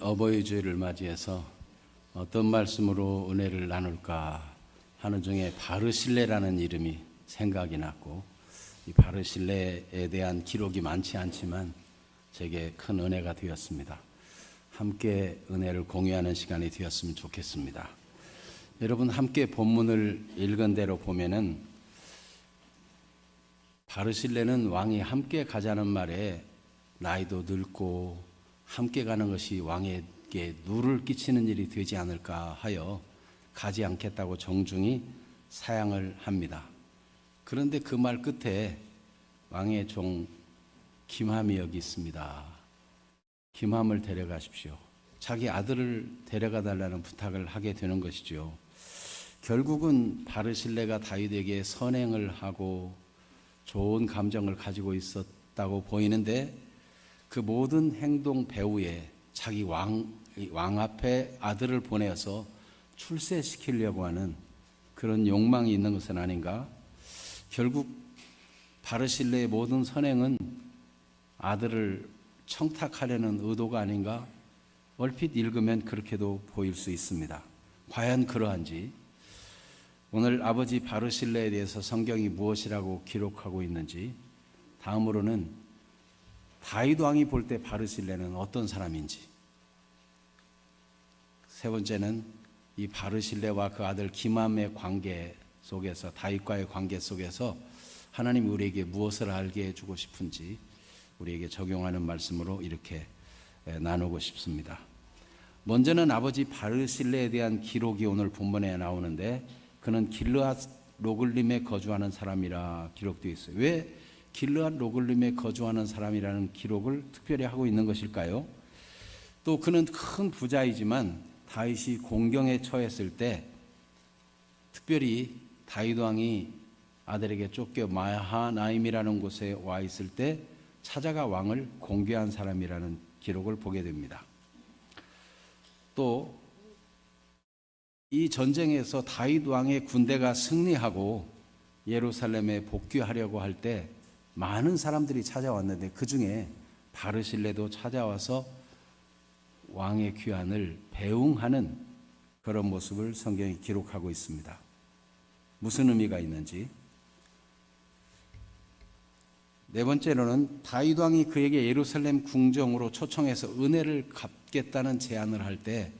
어버이 주일을 맞이해서 어떤 말씀으로 은혜를 나눌까 하는 중에 바르실레라는 이름이 생각이 났고, 이 바르실레에 대한 기록이 많지 않지만 제게 큰 은혜가 되었습니다. 함께 은혜를 공유하는 시간이 되었으면 좋겠습니다. 여러분, 함께 본문을 읽은 대로 보면은 바르실레는 왕이 함께 가자는 말에 나이도 늙고 함께 가는 것이 왕에게 누를 끼치는 일이 되지 않을까 하여 가지 않겠다고 정중히 사양을 합니다. 그런데 그 말 끝에 왕의 종 김함이 여기 있습니다. 김함을 데려가십시오. 자기 아들을 데려가 달라는 부탁을 하게 되는 것이죠. 결국은 바르실레가 다윗에게 선행을 하고 좋은 감정을 가지고 있었다고 보이는데, 그 모든 행동 배후에 자기 왕 앞에 아들을 보내어서 출세시키려고 하는 그런 욕망이 있는 것은 아닌가? 결국 바르실레의 모든 선행은 아들을 청탁하려는 의도가 아닌가? 얼핏 읽으면 그렇게도 보일 수 있습니다. 과연 그러한지, 오늘 아버지 바르실레에 대해서 성경이 무엇이라고 기록하고 있는지, 다음으로는 다윗 왕이 볼 때 바르실레는 어떤 사람인지, 세 번째는 이 바르실레와 그 아들 김함의 관계 속에서, 다윗과의 관계 속에서 하나님이 우리에게 무엇을 알게 해주고 싶은지 우리에게 적용하는 말씀으로 이렇게 나누고 싶습니다. 먼저는 아버지 바르실레에 대한 기록이 오늘 본문에 나오는데, 그는 길르앗 로글림에 거주하는 사람이라 기록되어 있어요. 왜 길르앗 로글림에 거주하는 사람이라는 기록을 특별히 하고 있는 것일까요? 또 그는 큰 부자이지만 다윗이 공경에 처했을 때, 특별히 다윗 왕이 아들에게 쫓겨 마하나임이라는 곳에 와 있을 때 찾아가 왕을 공개한 사람이라는 기록을 보게 됩니다. 또 이 전쟁에서 다윗 왕의 군대가 승리하고 예루살렘에 복귀하려고 할 때 많은 사람들이 찾아왔는데, 그 중에 바르실레도 찾아와서 왕의 귀환을 배웅하는 그런 모습을 성경이 기록하고 있습니다. 무슨 의미가 있는지. 네 번째로는 다윗 왕이 그에게 예루살렘 궁정으로 초청해서 은혜를 갚겠다는 제안을 할 때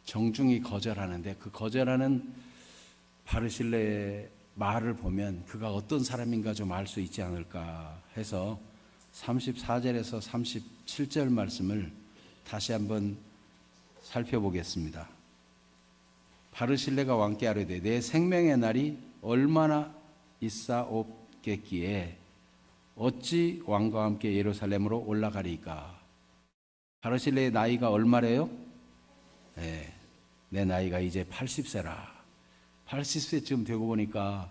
정중히 거절하는데, 그 거절하는 바르실레의 말을 보면 그가 어떤 사람인가 좀 알 수 있지 않을까 해서 34절에서 37절 말씀을 다시 한번 살펴보겠습니다. 바르실레가 왕께 아뢰되 내 생명의 날이 얼마나 있사옵겠기에 어찌 왕과 함께 예루살렘으로 올라가리까? 바르실레의 나이가 얼마래요? 네, 내 나이가 이제 80세라. 80세쯤 되고 보니까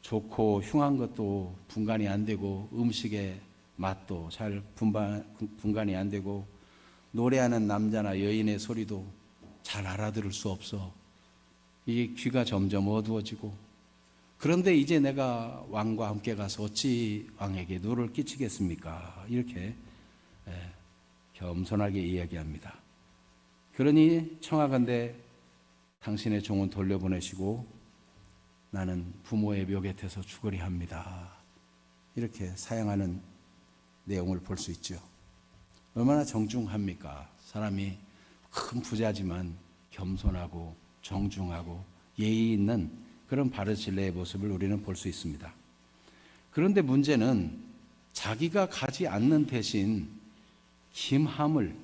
좋고 흉한 것도 분간이 안 되고, 음식의 맛도 잘 분간이 안 되고, 노래하는 남자나 여인의 소리도 잘 알아들을 수 없어. 이게 귀가 점점 어두워지고, 그런데 이제 내가 왕과 함께 가서 어찌 왕에게 누를 끼치겠습니까? 이렇게 겸손하게 이야기합니다. 그러니 청하건대 당신의 종은 돌려보내시고 나는 부모의 묘 곁에서 죽으리 합니다. 이렇게 사양하는 내용을 볼 수 있죠. 얼마나 정중합니까? 사람이 큰 부자지만 겸손하고 정중하고 예의 있는 그런 바르실레의 모습을 우리는 볼 수 있습니다. 그런데 문제는 자기가 가지 않는 대신 김함을,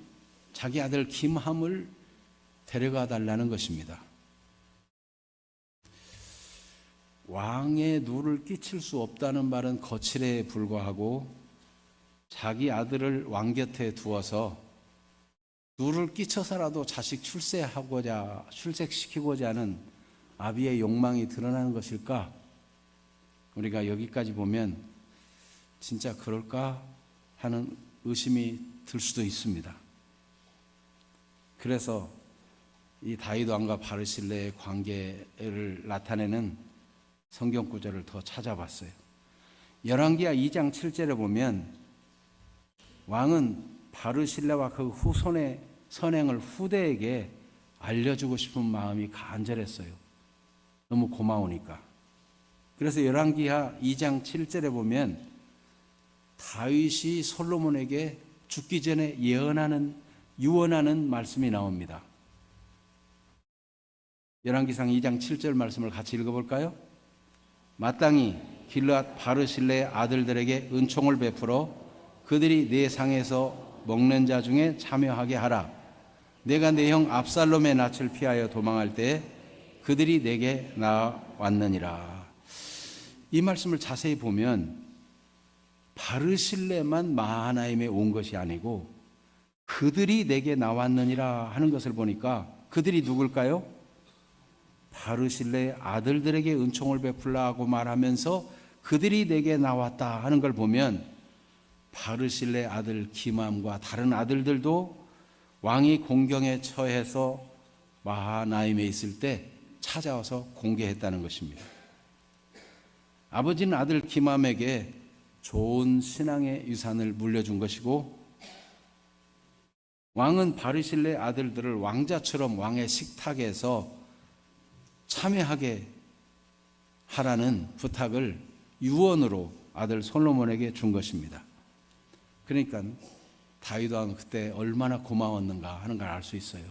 자기 아들 김함을 데려가 달라는 것입니다. 왕의 누를 끼칠 수 없다는 말은 거칠에 불과하고, 자기 아들을 왕 곁에 두어서 누를 끼쳐서라도 자식 출세시키고자 하는 아비의 욕망이 드러나는 것일까? 우리가 여기까지 보면 진짜 그럴까 하는 의심이 들 수도 있습니다. 그래서 이 다윗 왕과 바르실레의 관계를 나타내는 성경 구절을 더 찾아봤어요. 열왕기하 2장 7절에 보면 왕은 바르실레와 그 후손의 선행을 후대에게 알려주고 싶은 마음이 간절했어요. 너무 고마우니까. 그래서 열왕기하 2장 7절에 보면 다윗이 솔로몬에게 죽기 전에 유언하는 말씀이 나옵니다. 열왕기상 2장 7절 말씀을 같이 읽어볼까요? 마땅히 길르앗 바르실레의 아들들에게 은총을 베풀어 그들이 내 상에서 먹는 자 중에 참여하게 하라. 내가 내 형 압살롬의 낯을 피하여 도망할 때 그들이 내게 나왔느니라. 이 말씀을 자세히 보면 바르실레만 마하나임에 온 것이 아니고 그들이 내게 나왔느니라 하는 것을 보니까 그들이 누굴까요? 바르실레의 아들들에게 은총을 베풀라고 말하면서 그들이 내게 나왔다 하는 걸 보면 바르실레의 아들 기맘과 다른 아들들도 왕이 공경에 처해서 마하나임에 있을 때 찾아와서 공개했다는 것입니다. 아버지는 아들 기맘에게 좋은 신앙의 유산을 물려준 것이고 왕은 바르실레의 아들들을 왕자처럼 왕의 식탁에서 참여하게 하라는 부탁을 유언으로 아들 솔로몬에게 준 것입니다. 그러니까 다윗 왕은 그때 얼마나 고마웠는가 하는 걸 알 수 있어요.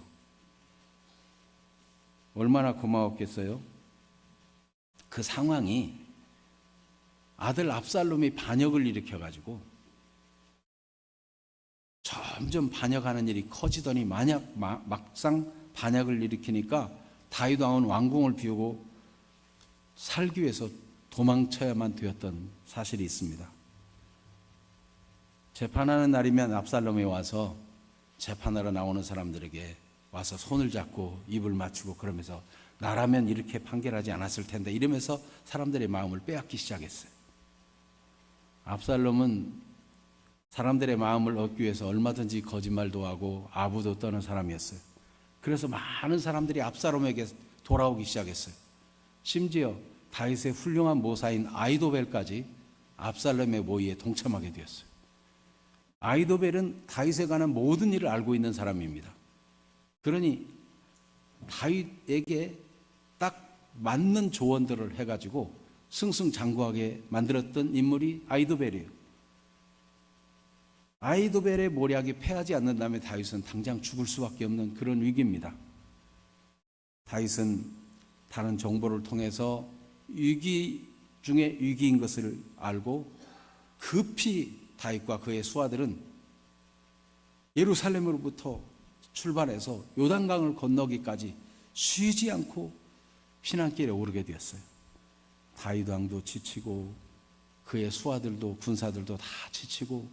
얼마나 고마웠겠어요? 그 상황이 아들 압살롬이 반역을 일으켜가지고 점점 반역하는 일이 커지더니 막상 반역을 일으키니까 다윗 왕은 왕궁을 비우고 살기 위해서 도망쳐야만 되었던 사실이 있습니다. 재판하는 날이면 압살롬이 와서 재판하러 나오는 사람들에게 와서 손을 잡고 입을 맞추고 그러면서 나라면 이렇게 판결하지 않았을 텐데 이러면서 사람들의 마음을 빼앗기 시작했어요. 압살롬은 사람들의 마음을 얻기 위해서 얼마든지 거짓말도 하고 아부도 떠는 사람이었어요. 그래서 많은 사람들이 압살롬에게 돌아오기 시작했어요. 심지어 다윗의 훌륭한 모사인 아이도벨까지 압살롬의 모의에 동참하게 되었어요. 아이도벨은 다윗에 관한 모든 일을 알고 있는 사람입니다. 그러니 다윗에게 딱 맞는 조언들을 해가지고 승승장구하게 만들었던 인물이 아이도벨이에요. 아이도벨의 모략이 패하지 않는다면 다윗은 당장 죽을 수밖에 없는 그런 위기입니다. 다윗은 다른 정보를 통해서 위기 중에 위기인 것을 알고 급히 다윗과 그의 수하들은 예루살렘으로부터 출발해서 요단강을 건너기까지 쉬지 않고 피난길에 오르게 되었어요. 다윗 왕도 지치고 그의 수하들도 군사들도 다 지치고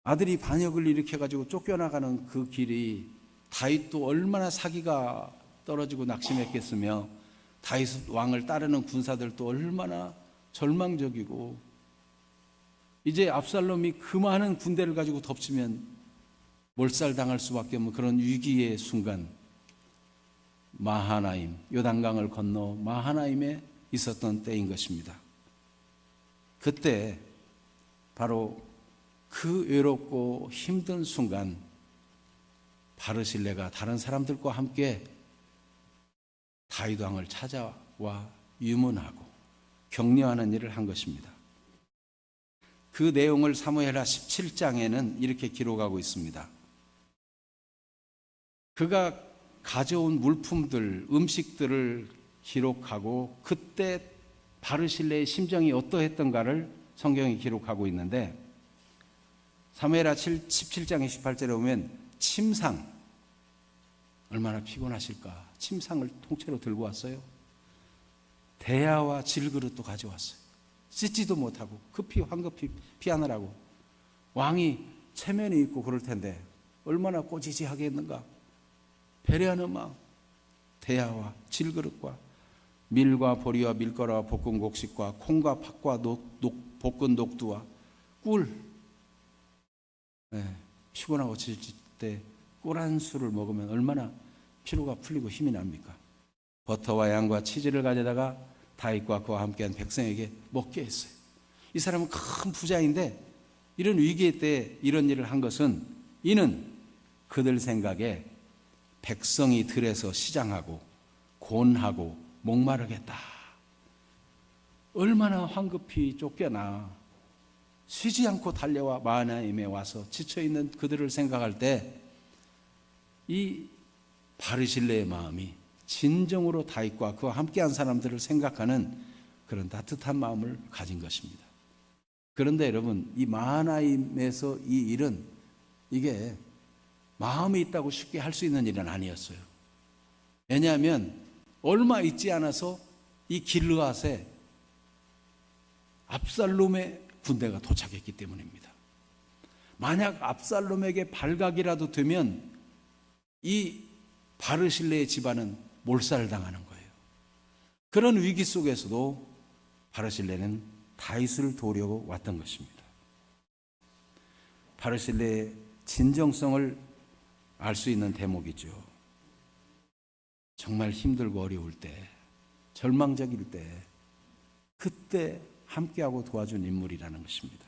아들이 반역을 일으켜가지고 쫓겨나가는 그 길이 다윗도 얼마나 사기가 떨어지고 낙심했겠으며 다윗 왕을 따르는 군사들도 얼마나 절망적이고 이제 압살롬이 그 많은 군대를 가지고 덮치면 몰살당할 수밖에 없는 그런 위기의 순간 마하나임, 요단강을 건너 마하나임에 있었던 때인 것입니다. 그때 바로 그 외롭고 힘든 순간 바르실레가 다른 사람들과 함께 다윗 왕을 찾아와 유문하고 격려하는 일을 한 것입니다. 그 내용을 사무엘하 17장에는 이렇게 기록하고 있습니다. 그가 가져온 물품들, 음식들을 기록하고 그때 바르실레의 심정이 어떠했던가를 성경이 기록하고 있는데 사무엘하 17장 28절에 보면 침상, 얼마나 피곤하실까. 침상을 통째로 들고 왔어요. 대야와 질그릇도 가져왔어요. 씻지도 못하고 급히 황급히 피하느라고. 왕이 체면이 있고 그럴 텐데 얼마나 꼬지지하겠는가. 배려하는 마음, 대야와 질그릇과 밀과 보리와 밀가루와 볶은 곡식과 콩과 팥과 볶은 녹두와 꿀. 피곤하고 지칠 때 꿀 한 술을 먹으면 얼마나 피로가 풀리고 힘이 납니까? 버터와 양과 치즈를 가져다가 다윗과 그와 함께한 백성에게 먹게 했어요. 이 사람은 큰 부자인데 이런 위기의 때 이런 일을 한 것은 이는 그들 생각에 백성이 들에서 시장하고 곤하고 목마르겠다. 얼마나 황급히 쫓겨나 쉬지 않고 달려와 마하나임에 와서 지쳐있는 그들을 생각할 때 이 바르실레의 마음이 진정으로 다윗과 그와 함께한 사람들을 생각하는 그런 따뜻한 마음을 가진 것입니다. 그런데 여러분, 이 마하나임에서 이 일은 이게 마음이 있다고 쉽게 할 수 있는 일은 아니었어요. 왜냐하면 얼마 있지 않아서 이 길르앗에 압살롬의 군대가 도착했기 때문입니다. 만약 압살롬에게 발각이라도 되면 이 바르실레의 집안은 몰살당하는 거예요. 그런 위기 속에서도 바르실레는 다윗을 도우려고 왔던 것입니다. 바르실레의 진정성을 알 수 있는 대목이죠. 정말 힘들고 어려울 때, 절망적일 때, 그때 함께하고 도와준 인물이라는 것입니다.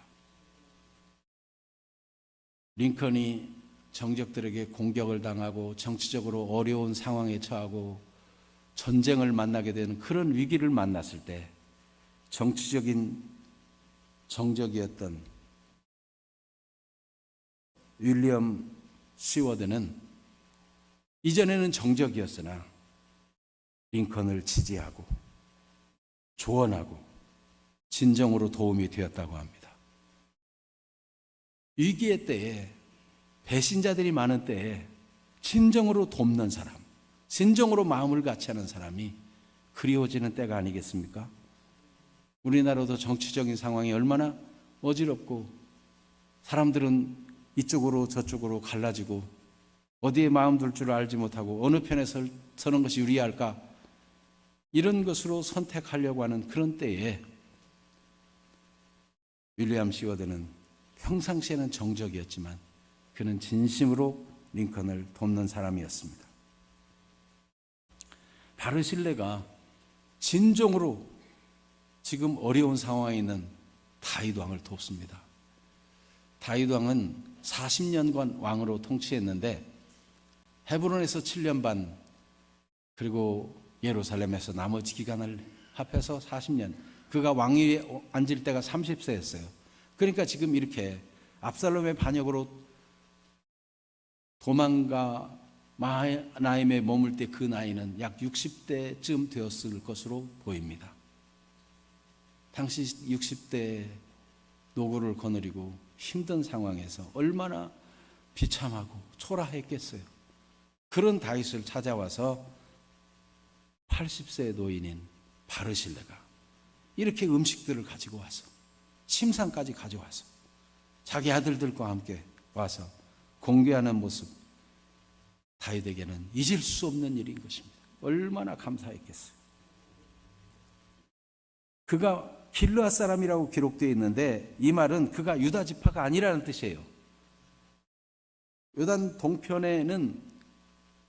링컨이 정적들에게 공격을 당하고 정치적으로 어려운 상황에 처하고 전쟁을 만나게 되는 그런 위기를 만났을 때 정치적인 정적이었던 윌리엄 시워드는 이전에는 정적이었으나 링컨을 지지하고 조언하고 진정으로 도움이 되었다고 합니다. 위기의 때에, 배신자들이 많은 때에 진정으로 돕는 사람, 진정으로 마음을 같이 하는 사람이 그리워지는 때가 아니겠습니까? 우리나라도 정치적인 상황이 얼마나 어지럽고 사람들은 이쪽으로 저쪽으로 갈라지고 어디에 마음 둘 줄 알지 못하고 어느 편에 서는 것이 유리할까, 이런 것으로 선택하려고 하는 그런 때에 윌리엄 시워드는 평상시에는 정적이었지만 그는 진심으로 링컨을 돕는 사람이었습니다. 바르실레가 진정으로 지금 어려운 상황에 있는 다윗 왕을 돕습니다. 다윗 왕은 40년간 왕으로 통치했는데 헤브론에서 7년 반, 그리고 예루살렘에서 나머지 기간을 합해서 40년, 그가 왕위에 앉을 때가 30세였어요. 그러니까 지금 이렇게 압살롬의 반역으로 도망가 마하나임에 머물 때 그 나이는 약 60대쯤 되었을 것으로 보입니다. 당시 60대 노고를 거느리고 힘든 상황에서 얼마나 비참하고 초라했겠어요. 그런 다윗을 찾아와서 80세의 노인인 바르실레가 이렇게 음식들을 가지고 와서 침상까지 가져와서 자기 아들들과 함께 와서 공개하는 모습, 다윗에게는 잊을 수 없는 일인 것입니다. 얼마나 감사했겠어요. 그가 길르앗 사람이라고 기록되어 있는데 이 말은 그가 유다 지파가 아니라는 뜻이에요. 요단 동편에는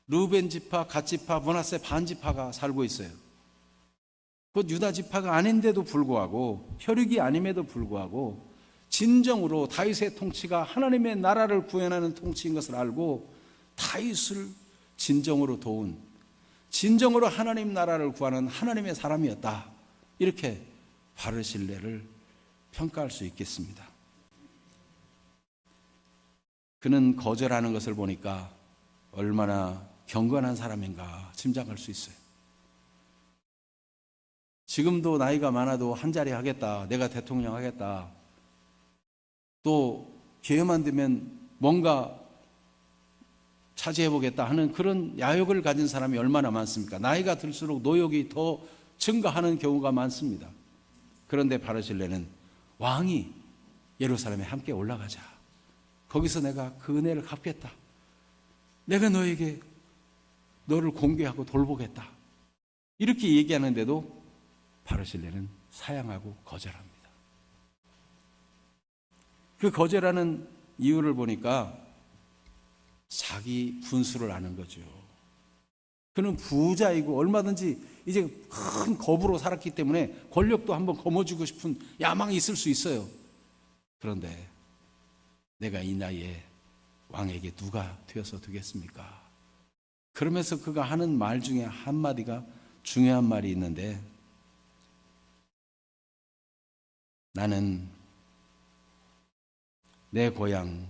르우벤 지파, 갓 지파, 므낫세 반 지파가 살고 있어요. 곧 유다 지파가 아닌데도 불구하고, 혈육이 아님에도 불구하고 진정으로 다윗의 통치가 하나님의 나라를 구현하는 통치인 것을 알고 다윗을 진정으로 도운, 진정으로 하나님 나라를 구하는 하나님의 사람이었다, 이렇게 바르실레를 평가할 수 있겠습니다. 그는 거절하는 것을 보니까 얼마나 경건한 사람인가 짐작할 수 있어요. 지금도 나이가 많아도 한 자리 하겠다, 내가 대통령 하겠다, 또 기회만 되면 뭔가 차지해보겠다 하는 그런 야욕을 가진 사람이 얼마나 많습니까? 나이가 들수록 노욕이 더 증가하는 경우가 많습니다. 그런데 바르실레는 왕이 예루살렘에 함께 올라가자, 거기서 내가 그 은혜를 갚겠다, 내가 너를 공개하고 돌보겠다, 이렇게 얘기하는데도 바르실레는 사양하고 거절합니다. 그 거절하는 이유를 보니까 자기 분수를 아는 거죠. 그는 부자이고 얼마든지 이제 큰 겁으로 살았기 때문에 권력도 한번 거머쥐고 싶은 야망이 있을 수 있어요. 그런데 내가 이 나이에 왕에게 누가 되어서 되겠습니까? 그러면서 그가 하는 말 중에 한마디가 중요한 말이 있는데, 나는 내 고향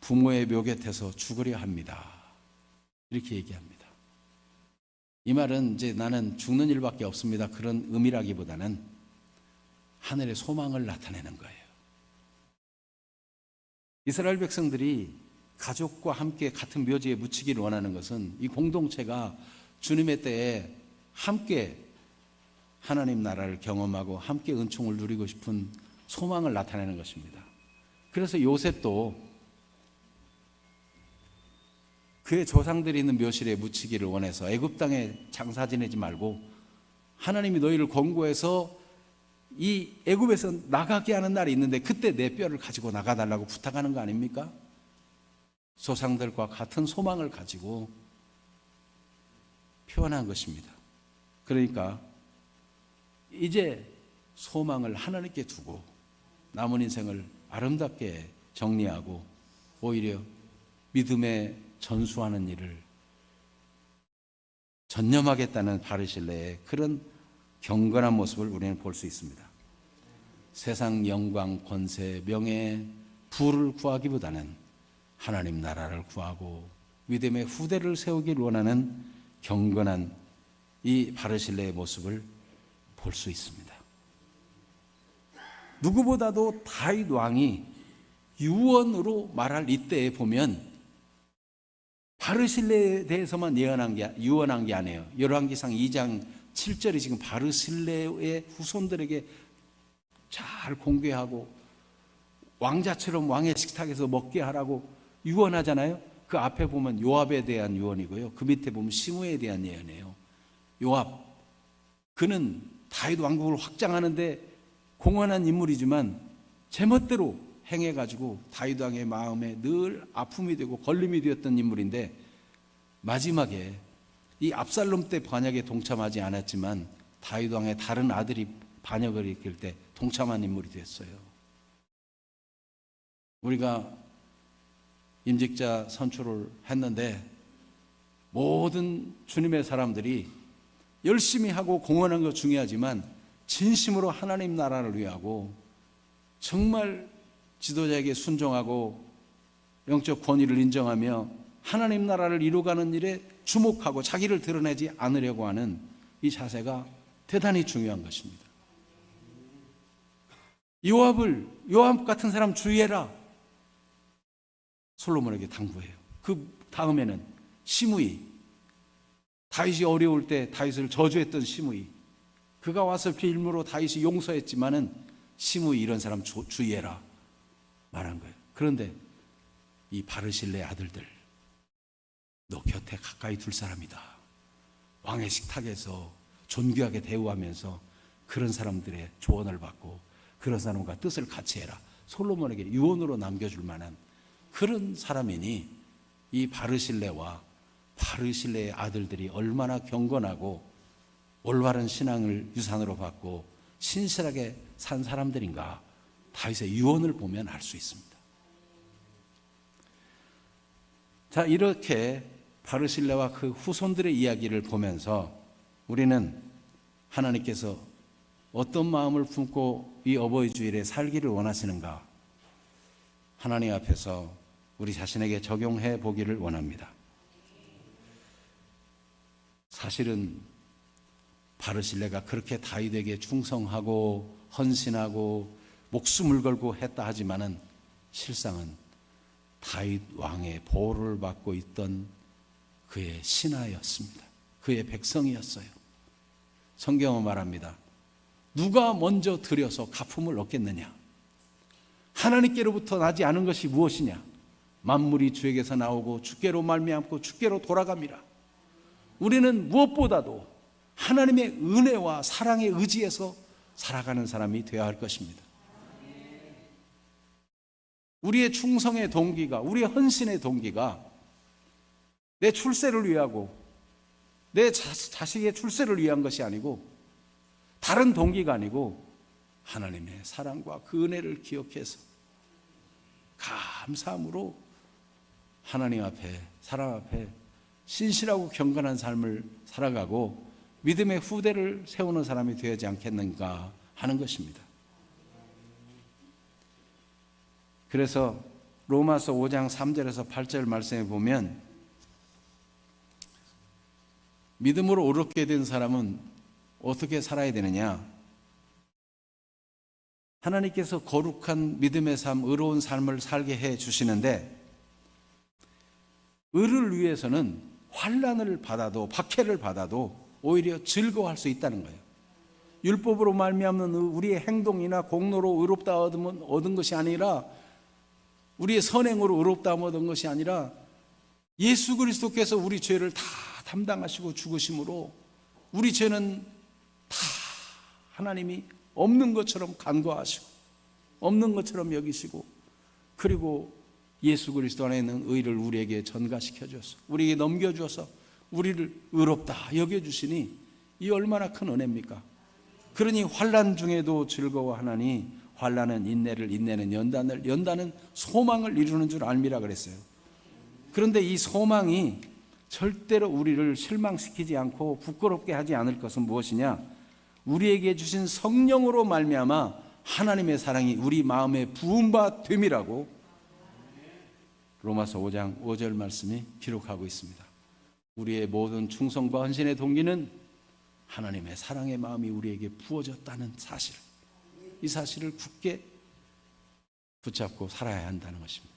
부모의 묘 곁에서 죽으려 합니다. 이렇게 얘기합니다. 이 말은 이제 나는 죽는 일밖에 없습니다, 그런 의미라기보다는 하늘의 소망을 나타내는 거예요. 이스라엘 백성들이 가족과 함께 같은 묘지에 묻히기를 원하는 것은 이 공동체가 주님의 때에 함께 하나님 나라를 경험하고 함께 은총을 누리고 싶은 소망을 나타내는 것입니다. 그래서 요셉도 그의 조상들이 있는 묘실에 묻히기를 원해서 애굽 땅에 장사 지내지 말고 하나님이 너희를 권고해서 이 애굽에서 나가게 하는 날이 있는데 그때 내 뼈를 가지고 나가달라고 부탁하는 거 아닙니까? 조상들과 같은 소망을 가지고 표현한 것입니다. 그러니까 이제 소망을 하나님께 두고 남은 인생을 아름답게 정리하고 오히려 믿음에 전수하는 일을 전념하겠다는 바르실레의 그런 경건한 모습을 우리는 볼 수 있습니다. 세상 영광, 권세, 명예, 부를 구하기보다는 하나님 나라를 구하고 믿음의 후대를 세우길 원하는 경건한 이 바르실레의 모습을 볼 수 있습니다. 누구보다도 다윗 왕이 유언으로 말할 이때에 보면 바르실레에 대해서만 유언한 게 아니에요. 열왕기상 2장 7절이 지금 바르실레의 후손들에게 잘 공개하고 왕자처럼 왕의 식탁에서 먹게 하라고 유언하잖아요. 그 앞에 보면 요압에 대한 유언이고요. 그 밑에 보면 시므에 대한 예언이에요. 요압, 그는 다윗 왕국을 확장하는데 공헌한 인물이지만 제멋대로 행해가지고 다윗 왕의 마음에 늘 아픔이 되고 걸림이 되었던 인물인데 마지막에 이 압살롬 때 반역에 동참하지 않았지만 다윗 왕의 다른 아들이 반역을 일으킬 때 동참한 인물이 됐어요. 우리가 임직자 선출을 했는데 모든 주님의 사람들이 열심히 하고 공헌한 거 중요하지만 진심으로 하나님 나라를 위하고 정말 지도자에게 순종하고 영적 권위를 인정하며 하나님 나라를 이루어가는 일에 주목하고 자기를 드러내지 않으려고 하는 이 자세가 대단히 중요한 것입니다. 요압 같은 사람 주의해라, 솔로몬에게 당부해요. 그 다음에는 시므이, 다윗이 어려울 때 다윗을 저주했던 시므이, 그가 와서 빌므로 다윗이 용서했지만은 시므이 이런 사람 주의해라 말한 거예요. 그런데 이 바르실레 아들들, 너 곁에 가까이 둘 사람이다. 왕의 식탁에서 존귀하게 대우하면서 그런 사람들의 조언을 받고 그런 사람과 뜻을 같이 해라. 솔로몬에게 유언으로 남겨줄 만한 그런 사람이니 이 바르실레와 바르실레의 아들들이 얼마나 경건하고 올바른 신앙을 유산으로 받고 신실하게 산 사람들인가 다윗의 유언을 보면 알 수 있습니다. 자, 이렇게 바르실레와 그 후손들의 이야기를 보면서 우리는 하나님께서 어떤 마음을 품고 이 어버이 주일에 살기를 원하시는가 하나님 앞에서 우리 자신에게 적용해 보기를 원합니다. 사실은 바르실레가 그렇게 다윗에게 충성하고 헌신하고 목숨을 걸고 했다 하지만은 실상은 다윗 왕의 보호를 받고 있던 그의 신하였습니다. 그의 백성이었어요. 성경은 말합니다. 누가 먼저 들여서 갚음을 얻겠느냐? 하나님께로부터 나지 않은 것이 무엇이냐? 만물이 주에게서 나오고 주께로 말미암고 주께로 돌아갑니다. 우리는 무엇보다도 하나님의 은혜와 사랑에 의지해서 살아가는 사람이 되어야 할 것입니다. 우리의 충성의 동기가, 우리의 헌신의 동기가 내 출세를 위하고 내 자식의 출세를 위한 것이 아니고 다른 동기가 아니고 하나님의 사랑과 그 은혜를 기억해서 감사함으로 하나님 앞에, 사람 앞에 신실하고 경건한 삶을 살아가고 믿음의 후대를 세우는 사람이 되지 않겠는가 하는 것입니다. 그래서 로마서 5장 3절에서 8절 말씀에 보면 믿음으로 어렵게 된 사람은 어떻게 살아야 되느냐? 하나님께서 거룩한 믿음의 삶, 의로운 삶을 살게 해 주시는데 의를 위해서는 환난을 받아도 박해를 받아도 오히려 즐거워할 수 있다는 거예요. 율법으로 말미암는 우리의 행동이나 공로로 의롭다 얻은 것이 아니라 우리의 선행으로 의롭다 얻은 것이 아니라 예수 그리스도께서 우리 죄를 다 담당하시고 죽으심으로 우리 죄는 다 하나님이 없는 것처럼 간과하시고 없는 것처럼 여기시고 그리고 예수 그리스도 안에 있는 의를 우리에게 전가시켜 주어서 우리에게 넘겨주어서 우리를 의롭다 여겨주시니 이 얼마나 큰 은혜입니까? 그러니 환난 중에도 즐거워하나니 환난은 인내를, 인내는 연단을, 연단은 소망을 이루는 줄 알미라 그랬어요. 그런데 이 소망이 절대로 우리를 실망시키지 않고 부끄럽게 하지 않을 것은 무엇이냐? 우리에게 주신 성령으로 말미암아 하나님의 사랑이 우리 마음에 부은 바 됨이라고 로마서 5장 5절 말씀이 기록하고 있습니다. 우리의 모든 충성과 헌신의 동기는 하나님의 사랑의 마음이 우리에게 부어졌다는 사실, 이 사실을 굳게 붙잡고 살아야 한다는 것입니다.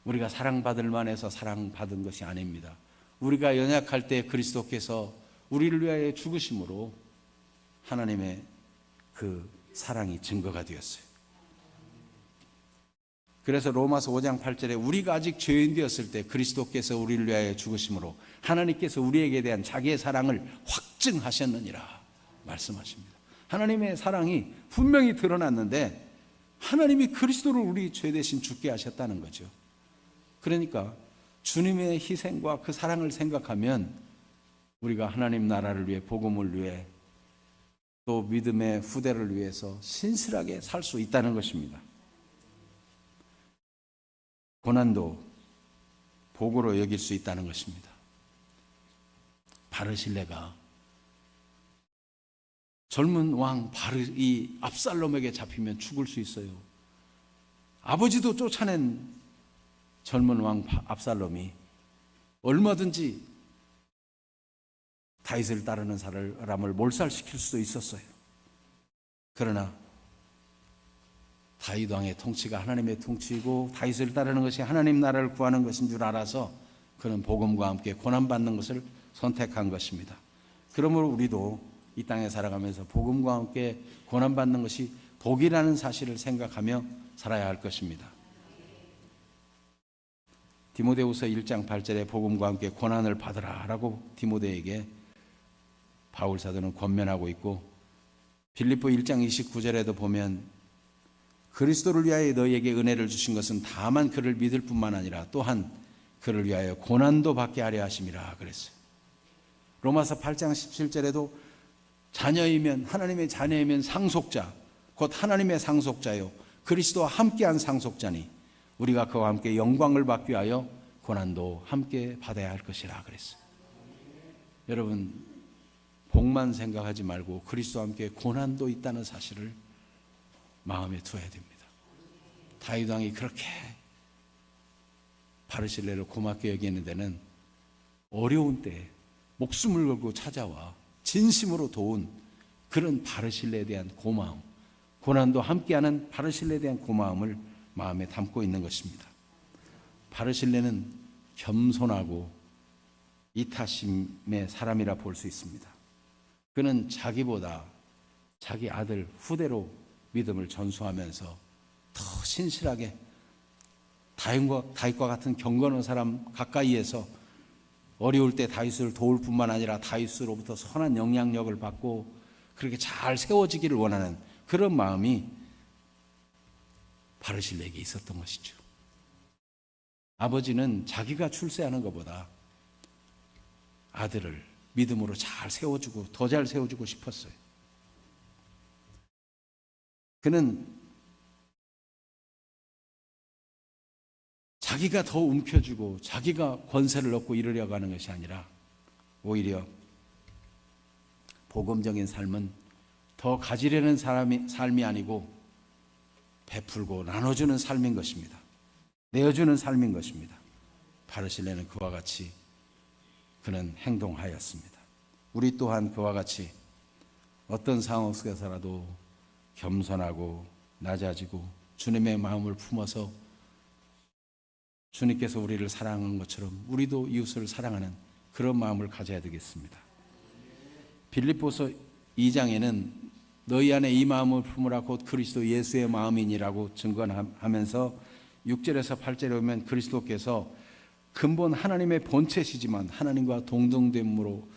우리가 사랑받을 만해서 사랑받은 것이 아닙니다. 우리가 연약할 때 그리스도께서 우리를 위하여 죽으심으로 하나님의 그 사랑이 증거가 되었어요. 그래서 로마서 5장 8절에 우리가 아직 죄인 되었을 때 그리스도께서 우리를 위하여 죽으심으로 하나님께서 우리에게 대한 자기의 사랑을 확증하셨느니라 말씀하십니다. 하나님의 사랑이 분명히 드러났는데 하나님이 그리스도를 우리 죄 대신 죽게 하셨다는 거죠. 그러니까 주님의 희생과 그 사랑을 생각하면 우리가 하나님 나라를 위해, 복음을 위해, 또 믿음의 후대를 위해서 신실하게 살 수 있다는 것입니다. 고난도 복으로 여길 수 있다는 것입니다. 바르실레가 젊은 왕 이 압살롬에게 잡히면 죽을 수 있어요. 아버지도 쫓아낸 젊은 왕 압살롬이 얼마든지 다윗을 따르는 사람을 몰살시킬 수도 있었어요. 그러나 다윗 왕의 통치가 하나님의 통치이고 다윗을 따르는 것이 하나님 나라를 구하는 것인 줄 알아서 그는 복음과 함께 고난받는 것을 선택한 것입니다. 그러므로 우리도 이 땅에 살아가면서 복음과 함께 고난받는 것이 복이라는 사실을 생각하며 살아야 할 것입니다. 디모데후서 1장 8절에 복음과 함께 고난을 받으라 라고 디모데에게 바울 사도는 권면하고 있고, 빌립보 1장 29절에도 보면 그리스도를 위하여 너희에게 은혜를 주신 것은 다만 그를 믿을 뿐만 아니라 또한 그를 위하여 고난도 받게 하려 하심이라 그랬어요. 로마서 8장 17절에도 자녀이면, 하나님의 자녀이면 상속자, 곧 하나님의 상속자요 그리스도와 함께한 상속자니 우리가 그와 함께 영광을 받기 위하여 고난도 함께 받아야 할 것이라 그랬어요. 여러분, 복만 생각하지 말고 그리스도와 함께 고난도 있다는 사실을 마음에 두어야 됩니다. 다윗 왕이 그렇게 바르실레를 고맙게 여기는 데는 어려운 때에 목숨을 걸고 찾아와 진심으로 도운 그런 바르실레에 대한 고마움, 고난도 함께하는 바르실레에 대한 고마움을 마음에 담고 있는 것입니다. 바르실레는 겸손하고 이타심의 사람이라 볼 수 있습니다. 그는 자기보다 자기 아들 후대로 믿음을 전수하면서 더 신실하게 다윗과 같은 경건한 사람 가까이에서 어려울 때 다윗을 도울 뿐만 아니라 다윗으로부터 선한 영향력을 받고 그렇게 잘 세워지기를 원하는 그런 마음이 바르실레에게 있었던 것이죠. 아버지는 자기가 출세하는 것보다 아들을 믿음으로 잘 세워주고 더 잘 세워주고 싶었어요. 그는 자기가 더 움켜쥐고 자기가 권세를 얻고 이루려고 하는 것이 아니라 오히려 복음적인 삶은 더 가지려는 삶이 아니고 베풀고 나눠주는 삶인 것입니다. 내어주는 삶인 것입니다. 바르실레는 그와 같이 그는 행동하였습니다. 우리 또한 그와 같이 어떤 상황 속에서라도 겸손하고 낮아지고 주님의 마음을 품어서 주님께서 우리를 사랑하는 것처럼 우리도 이웃을 사랑하는 그런 마음을 가져야 되겠습니다. 빌립보서 2장에는 너희 안에 이 마음을 품으라 곧 그리스도 예수의 마음이니라고 증거하면서 6절에서 8절에 보면 그리스도께서 근본 하나님의 본체시지만 하나님과 동등됨을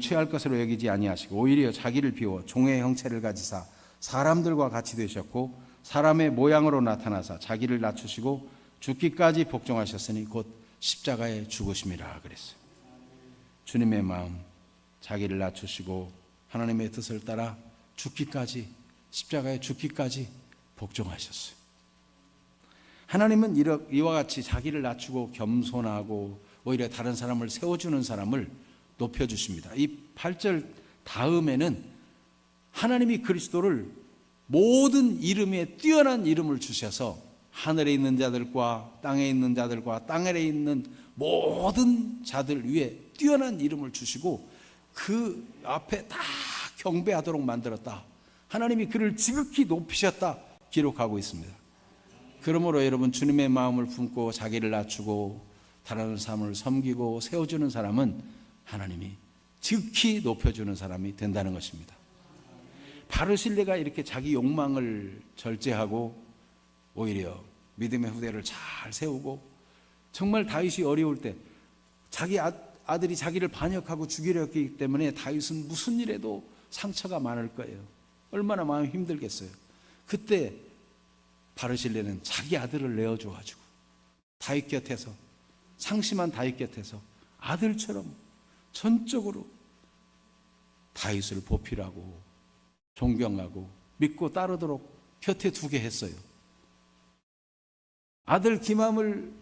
취할 것으로 여기지 아니하시고 오히려 자기를 비워 종의 형체를 가지사 사람들과 같이 되셨고 사람의 모양으로 나타나사 자기를 낮추시고 죽기까지 복종하셨으니 곧 십자가에 죽으심이라 그랬어요. 주님의 마음, 자기를 낮추시고 하나님의 뜻을 따라 죽기까지, 십자가에 죽기까지 복종하셨어요. 하나님은 이와 같이 자기를 낮추고 겸손하고 오히려 다른 사람을 세워주는 사람을 높여주십니다. 이 8절 다음에는 하나님이 그리스도를 모든 이름에 뛰어난 이름을 주셔서 하늘에 있는 자들과 땅에 있는 자들과 땅 아래에 있는 모든 자들 위에 뛰어난 이름을 주시고 그 앞에 다 경배하도록 만들었다. 하나님이 그를 지극히 높이셨다 기록하고 있습니다. 그러므로 여러분 주님의 마음을 품고 자기를 낮추고 다른 사람을 섬기고 세워주는 사람은 하나님이 지극히 높여주는 사람이 된다는 것입니다. 바르실레가 이렇게 자기 욕망을 절제하고 오히려 믿음의 후대를 잘 세우고 정말 다윗이 어려울 때 자기 아들이 자기를 반역하고 죽이려 했기 때문에 다윗은 무슨 일에도 상처가 많을 거예요. 얼마나 마음이 힘들겠어요. 그때 바르실레는 자기 아들을 내어줘가지고 다윗 곁에서 상심한 다윗 곁에서 아들처럼 전적으로 다윗을 보필하고 존경하고 믿고 따르도록 곁에 두게 했어요. 아들 기맘을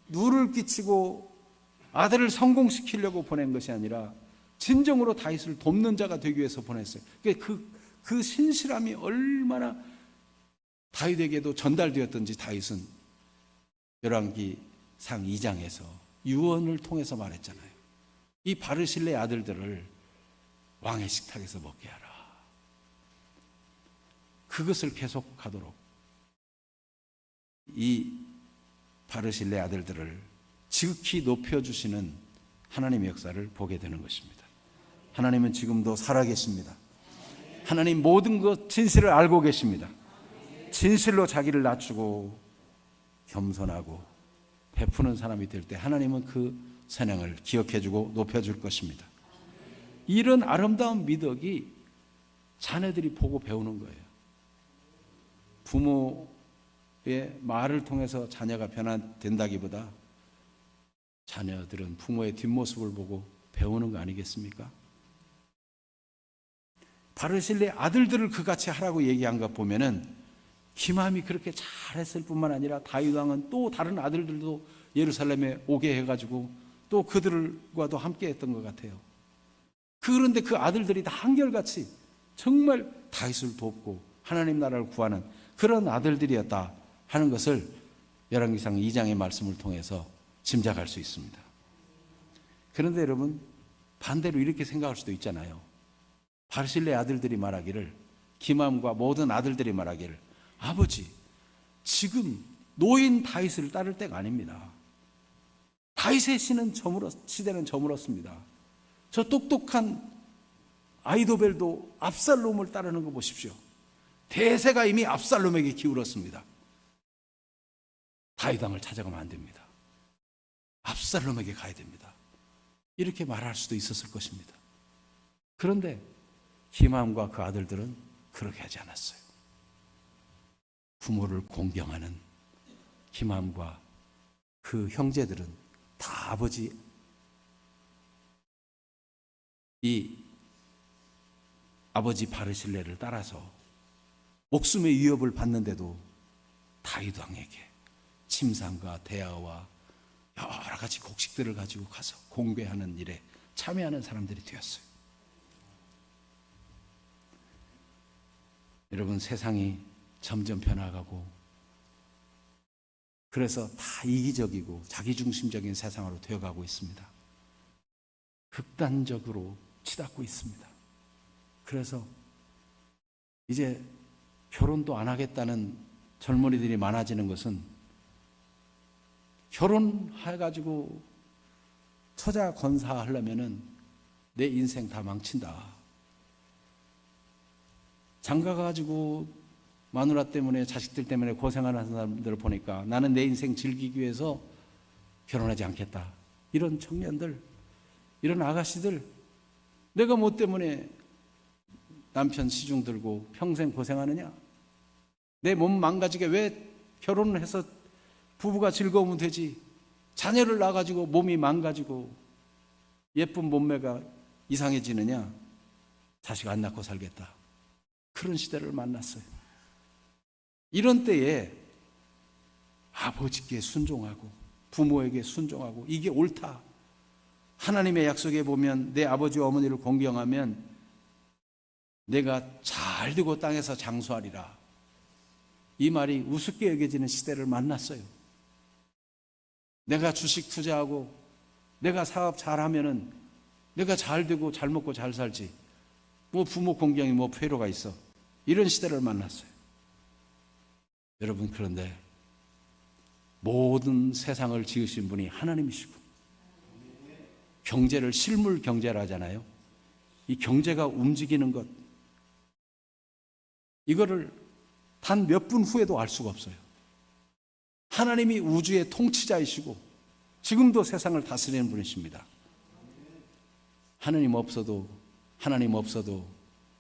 누를 끼치고 아들을 성공시키려고 보낸 것이 아니라 진정으로 다윗을 돕는 자가 되기 위해서 보냈어요. 그 신실함이 얼마나 다윗에게도 전달되었던지 다윗은 열왕기상 2장에서 유언을 통해서 말했잖아요. 이 바르실레 아들들을 왕의 식탁에서 먹게 하라. 그것을 계속하도록 이 바르실레 아들들을 지극히 높여주시는 하나님의 역사를 보게 되는 것입니다. 하나님은 지금도 살아계십니다. 하나님 모든 것 진실을 알고 계십니다. 진실로 자기를 낮추고 겸손하고 베푸는 사람이 될 때 하나님은 그 선행을 기억해주고 높여줄 것입니다. 이런 아름다운 미덕이 자녀들이 보고 배우는 거예요. 부모의 말을 통해서 자녀가 변화된다기보다 자녀들은 부모의 뒷모습을 보고 배우는 거 아니겠습니까? 바르실레 아들들을 그같이 하라고 얘기한 것 보면은 기맘이 그렇게 잘했을 뿐만 아니라 다윗 왕은 또 다른 아들들도 예루살렘에 오게 해가지고 또 그들과도 함께 했던 것 같아요. 그런데 그 아들들이 다 한결같이 정말 다윗을 돕고 하나님 나라를 구하는 그런 아들들이었다 하는 것을 열왕기상 2장의 말씀을 통해서 짐작할 수 있습니다. 그런데 여러분 반대로 이렇게 생각할 수도 있잖아요. 바르실레 아들들이 말하기를 기맘과 모든 아들들이 말하기를 아버지 지금 노인 다윗을 따를 때가 아닙니다. 다윗의 시대는 저물었습니다. 저 똑똑한 아이도벨도 압살롬을 따르는 거 보십시오. 대세가 이미 압살롬에게 기울었습니다. 다윗 왕을 찾아가면 안 됩니다. 압살롬에게 가야 됩니다. 이렇게 말할 수도 있었을 것입니다. 그런데 기맘과 그 아들들은 그렇게 하지 않았어요. 부모를 공경하는 기맘과 그 형제들은 다 아버지 바르실레를 따라서 목숨의 위협을 받는데도 다윗 왕에게 침상과 대야와 여러 가지 곡식들을 가지고 가서 공배하는 일에 참여하는 사람들이 되었어요. 여러분, 세상이 점점 변화가고 그래서 다 이기적이고 자기중심적인 세상으로 되어가고 있습니다. 극단적으로 치닫고 있습니다. 그래서 이제 결혼도 안 하겠다는 젊은이들이 많아지는 것은 결혼해가지고 처자 건사하려면은 내 인생 다 망친다. 장가가지고 마누라 때문에 자식들 때문에 고생하는 사람들을 보니까 나는 내 인생 즐기기 위해서 결혼하지 않겠다. 이런 청년들, 이런 아가씨들, 내가 뭐 때문에 남편 시중 들고 평생 고생하느냐? 내 몸 망가지게 왜 결혼을 해서 부부가 즐거우면 되지? 자녀를 낳아가지고 몸이 망가지고 예쁜 몸매가 이상해지느냐? 자식 안 낳고 살겠다. 그런 시대를 만났어요. 이런 때에 아버지께 순종하고 부모에게 순종하고 이게 옳다. 하나님의 약속에 보면 내 아버지와 어머니를 공경하면 내가 잘 되고 땅에서 장수하리라. 이 말이 우습게 여겨지는 시대를 만났어요. 내가 주식 투자하고 내가 사업 잘하면은 내가 잘 되고 잘 먹고 잘 살지. 뭐 부모 공경이 뭐 필요가 있어. 이런 시대를 만났어요. 여러분, 그런데 모든 세상을 지으신 분이 하나님이시고 경제를 실물 경제라 하잖아요. 이 경제가 움직이는 것, 이거를 단 몇 분 후에도 알 수가 없어요. 하나님이 우주의 통치자이시고 지금도 세상을 다스리는 분이십니다. 하나님 없어도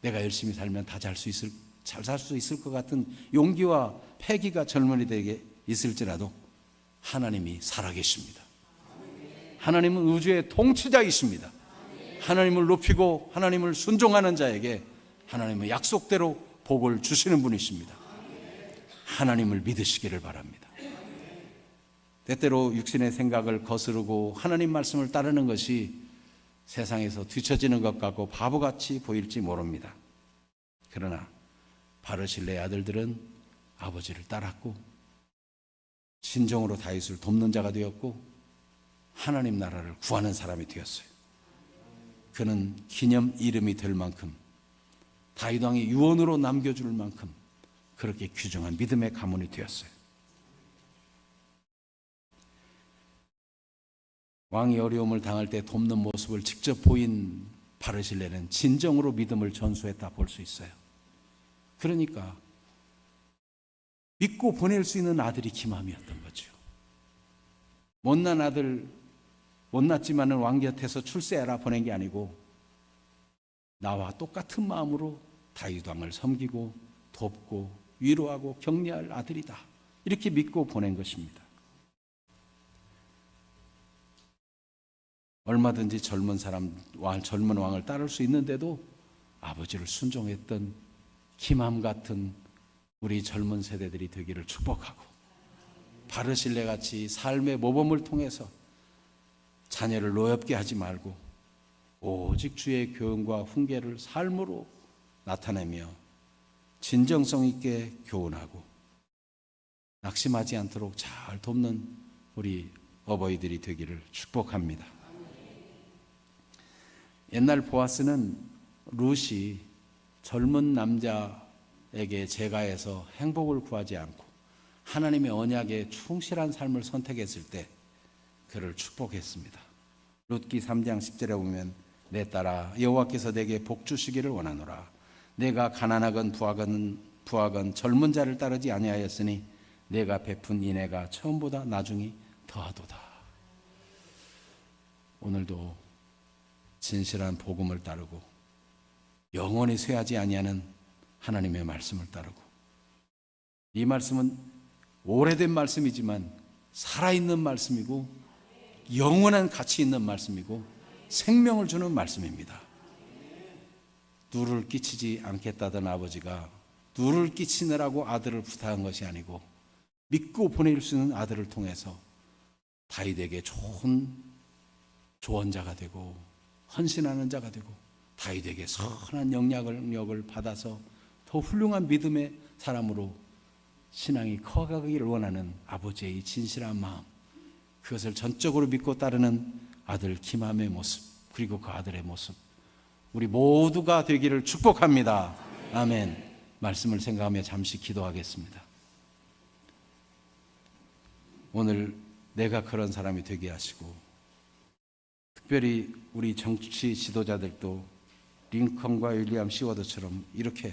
내가 열심히 살면 다 잘 살 수 있을 것 같은 용기와 패기가 젊은이들에게 있을지라도 하나님이 살아계십니다. 하나님은 우주의 통치자이십니다. 하나님을 높이고 하나님을 순종하는 자에게 하나님은 약속대로 복을 주시는 분이십니다. 하나님을 믿으시기를 바랍니다. 때때로 육신의 생각을 거스르고 하나님 말씀을 따르는 것이 세상에서 뒤처지는 것 같고 바보같이 보일지 모릅니다. 그러나 바르실레의 아들들은 아버지를 따랐고 신정으로 다윗을 돕는 자가 되었고 하나님 나라를 구하는 사람이 되었어요. 그는 기념 이름이 될 만큼 다윗 왕이 유언으로 남겨줄 만큼 그렇게 귀중한 믿음의 가문이 되었어요. 왕이 어려움을 당할 때 돕는 모습을 직접 보인 바르실레는 진정으로 믿음을 전수했다 볼 수 있어요. 그러니까 믿고 보낼 수 있는 아들이 기맘이었던 거죠. 못난 아들, 못났지만은 왕 곁에서 출세하라 보낸 게 아니고 나와 똑같은 마음으로 다윗 왕을 섬기고 돕고 위로하고 격려할 아들이다. 이렇게 믿고 보낸 것입니다. 얼마든지 젊은 왕을 따를 수 있는데도 아버지를 순종했던 기맘 같은 우리 젊은 세대들이 되기를 축복하고 바르실레같이 삶의 모범을 통해서 자녀를 노엽게 하지 말고 오직 주의 교훈과 훈계를 삶으로 나타내며 진정성 있게 교훈하고 낙심하지 않도록 잘 돕는 우리 어버이들이 되기를 축복합니다. 옛날 보아스는 룻이 젊은 남자에게 제가해서 행복을 구하지 않고 하나님의 언약에 충실한 삶을 선택했을 때 그를 축복했습니다. 룻기 3장 10절에 보면 내 딸아 여호와께서 내게 복 주시기를 원하노라. 내가 가난하건 부하건 젊은 자를 따르지 아니하였으니 내가 베푼 인애가 처음보다 나중이 더하도다. 오늘도 진실한 복음을 따르고 영원히 쇠하지 아니하는 하나님의 말씀을 따르고 이 말씀은 오래된 말씀이지만 살아있는 말씀이고 영원한 가치 있는 말씀이고 생명을 주는 말씀입니다. 누를 끼치지 않겠다던 아버지가 누를 끼치느라고 아들을 부탁한 것이 아니고 믿고 보낼 수 있는 아들을 통해서 다윗에게 좋은 조언자가 되고 헌신하는 자가 되고 다윗에게 선한 영향력을 받아서 더 훌륭한 믿음의 사람으로 신앙이 커가기를 원하는 아버지의 진실한 마음, 그것을 전적으로 믿고 따르는 아들 김함의 모습, 그리고 그 아들의 모습, 우리 모두가 되기를 축복합니다. 아멘. 말씀을 생각하며 잠시 기도하겠습니다. 오늘 내가 그런 사람이 되게 하시고, 특별히 우리 정치 지도자들도 링컨과 윌리엄 시워드처럼 이렇게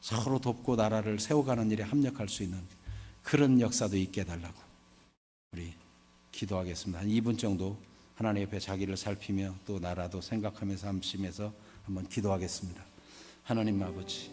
서로 돕고 나라를 세워가는 일에 합력할 수 있는 그런 역사도 있게 해달라고 우리 기도하겠습니다. 한 2분 정도 하나님 옆에 자기를 살피며 또 나라도 생각하면서 함심해서 한번 기도하겠습니다. 하나님 아버지,